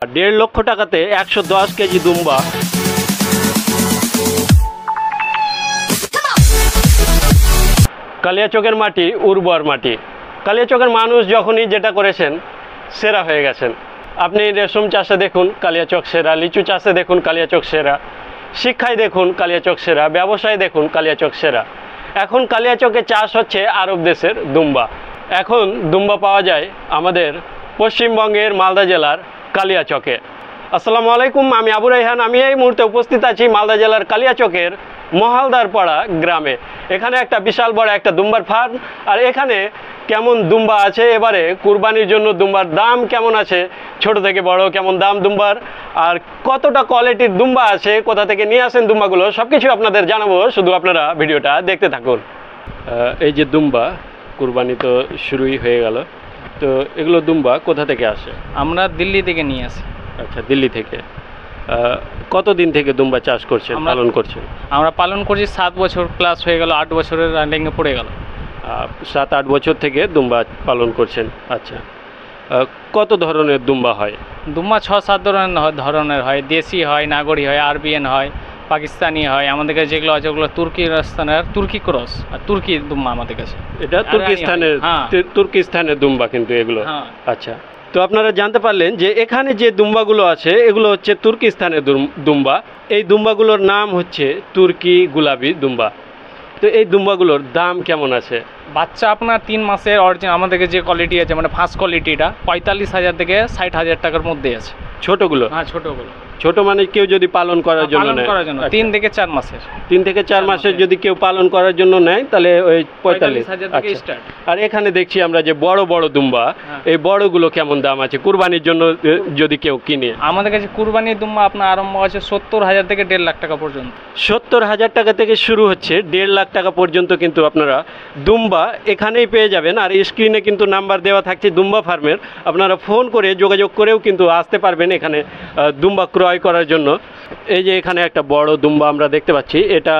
1.5 লক্ষ টাকাতে 110 কেজি দুম্বা। কালিয়াচকের মাটি উর্বর মাটি। কালিয়াচকের মানুষ যখনই যেটা করেছেন সেরা হয়ে গেছেন। আপনি রেশম চাষে দেখুন কালিয়াচক সেরা, লিচু চাষে দেখুন কালিয়াচক সেরা, শিক্ষায় দেখুন কালিয়াচক সেরা, ব্যবসায় দেখুন কালিয়াচক সেরা। এখন কালিয়াচকে চাষ হচ্ছে আরব দেশের দুম্বা। এখন দুম্বা পাওয়া যায় আমাদের পশ্চিমবঙ্গের মালদা জেলার কালিয়াচকে। আসসালামু আলাইকুম, আমি আবু রায়হান। আমি এই মুহূর্তে উপস্থিত আছি মালদা জেলার কালিয়াচকের মহালদারপাড়া গ্রামে। এখানে একটা বিশাল বড় একটা দুম্বার ফার্ম। আর এখানে কেমন দুম্বা আছে, এবারে কুরবানির জন্য দুম্বার দাম কেমন আছে, ছোট থেকে বড় কেমন দাম দুম্বার, আর কতটা কোয়ালিটির দুম্বা আছে, কোথা থেকে নিয়ে আসেন দুম্বাগুলো, সব কিছু আপনাদের জানাবো। শুধু আপনারা ভিডিওটা দেখতে থাকুন। এই যে দুম্বা, কুরবানি তো শুরুই হয়ে গেল, তো এগুলো দুম্বা কোথা থেকে আসে? আমরা দিল্লি থেকে নিয়ে আসি। আচ্ছা, দিল্লি থেকে। কতদিন থেকে দুম্বা চাষ করছেন, পালন করছেন? আমরা পালন করছি 7 বছর প্লাস হয়ে গেল, 8 বছরের রানিংয়ে পড়ে গেল। 7-8 বছর থেকে দুম্বা পালন করছেন। আচ্ছা, কত ধরনের দুম্বা হয়? দুম্বা 6-7 ধরনের হয়। দেশি হয়, নাগরি হয়, আরবিএন হয়, পাকিস্তানি হয়। আমাদের কাছে যেগুলো আছে ওগুলো তুর্কিস্তানের, তুর্কি ক্রস আর তুর্কি দুম্বা আমাদের কাছে। এটা তুর্কিস্তানের দুম্বা কিন্তু এগুলো। আচ্ছা, তো আপনারা জানতে পারলেন যে এখানে যে দুম্বাগুলো আছে এগুলো হচ্ছে তুর্কিস্তানের দুম্বা। এই দুম্বাগুলোর নাম হচ্ছে তুর্কি গুলাবি দুম্বা। তো এই দুম্বাগুলোর দাম কেমন আছে? বাচ্চা আপনার 3 মাসের অরিজিনাল আমাদের কাছে যে কোয়ালিটি আছে, মানে ফার্স্ট কোয়ালিটিটা 45,000 থেকে 60,000 টাকার মধ্যে আছে। ছোটগুলো? হ্যাঁ, ছোটগুলো। ছোট মানে কেউ যদি পালন করার জন্য নেয়? 3 থেকে 4 মাসের। 3 থেকে 4 মাসের যদি কেউ পালন করার জন্য নেয় তাহলে ওই 45,000 থেকে স্টার্ট। আর এখানে দেখছি আমরা যে বড় বড় দুম্বা, এই বড়গুলো কেমন দাম আছে কুরবানির জন্য যদি কেউ কিনে? আমাদের কাছে কুরবানির দুম্বা আপনার আরম্ভ আছে 70,000 থেকে 1.5 লাখ টাকা পর্যন্ত। 70,000 টাকা থেকে শুরু হচ্ছে, 1.5 লাখ টাকা পর্যন্ত কিন্তু আপনারা দুম্বা এখানেই পেয়ে যাবেন। আর স্ক্রিনে কিন্তু নাম্বার দেওয়া থাকছে দুম্বা ফার্মের, আপনারা ফোন করে যোগাযোগ করেও কিন্তু আসতে পারবেন এখানে দুম্বা ক্রয় করার জন্য। এই যে এখানে একটা বড় দুম্বা আমরা দেখতে পাচ্ছি, এটা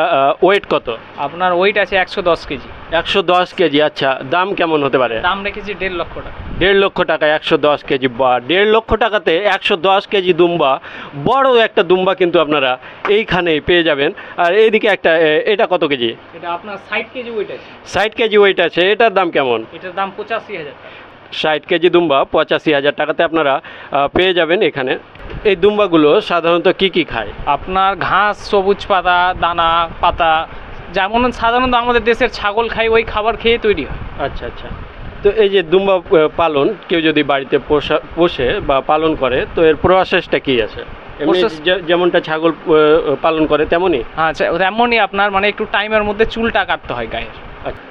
ওয়েট কত? আপনার ওয়েট আছে 110 কেজি। 110 কেজি। আচ্ছা, দাম কেমন হতে পারে? দাম রেখেছি 1.5 লক্ষ টাকা। 1.5 লক্ষ টাকা 110 কেজি। বা 1.5 লক্ষ টাকাতে 110 কেজি দুম্বা, বড় একটা দুম্বা কিন্তু আপনারা এইখানেই পেয়ে যাবেন। আর এইদিকে একটা, এটা কত কেজি? এটা আপনার 60 কেজি ওয়েট আছে। 60 কেজি ওয়েট আছে। এটার দাম কেমন? এটার দাম 85,000 টাকা। 60 কেজি দুম্বা 85,000 টাকাতে আপনারা পেয়ে যাবেন এখানে। এই দুম্বাগুলো সাধারণত কি কি খায়? আপনার ঘাস, সবুজ পাতা, দানা পাতা, যেমন সাধারণত আমাদের দেশের ছাগল খায় ওই খাবার খেয়ে তৈরি হয়। আচ্ছা আচ্ছা। তো এই যে দুম্বা পালন কেউ যদি বাড়িতে পোষে বা পালন করে, তো এর প্রসেসটা কি আছে? যেমনটা ছাগল পালন করে তেমনই? হ্যাঁ, তেমনই। আপনার মানে একটু টাইমের মধ্যে চুলটা কাটতে হয় গায়ের।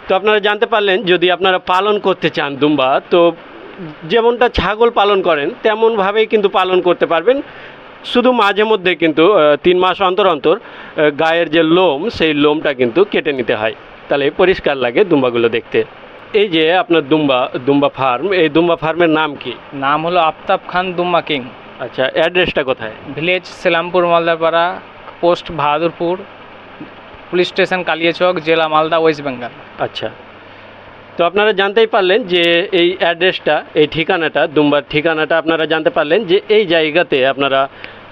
তো আপনারা জানতে পারলেন, যদি আপনারা পালন করতে চান দুম্বা, তো যেমনটা ছাগল পালন করেন তেমনভাবেই কিন্তু পালন করতে পারবেন। শুধু মাঝে মধ্যে কিন্তু 3 মাস অন্তর অন্তর গায়ের যে লোম, সেই লোমটা কিন্তু কেটে নিতে হয়, তাহলে পরিষ্কার লাগে দুম্বাগুলো দেখতে। এই যে আপনার দুম্বা ফার্ম, এই দুম্বা ফার্মের নাম কি? নাম হলো আফতাব খান দুম্বা কিং। আচ্ছা, অ্যাড্রেসটা কোথায়? Village Selampur, Maldapara, post Bahadurpur, police station Kaliachak, জেলা মালদা, ওয়েস্ট বেঙ্গল। আচ্ছা, তো আপনারা জানতেই পারলেন যে এই অ্যাড্রেসটা, এই ঠিকানাটা, দুম্বার ঠিকানাটা আপনারা জানতে পারলেন যে এই জায়গাতে আপনারা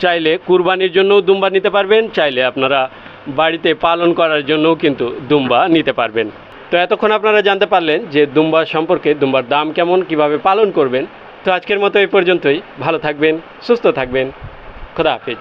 চাইলে কুরবানির জন্যও দুম্বা নিতে পারবেন, চাইলে আপনারা বাড়িতে পালন করার জন্যও কিন্তু দুম্বা নিতে পারবেন। তো এতক্ষণ আপনারা জানতে পারলেন যে দুম্বা সম্পর্কে, দুম্বার দাম কেমন, কিভাবে পালন করবেন। তো আজকের মতো এই পর্যন্তই। ভালো থাকবেন, সুস্থ থাকবেন। খোদা হাফেজ।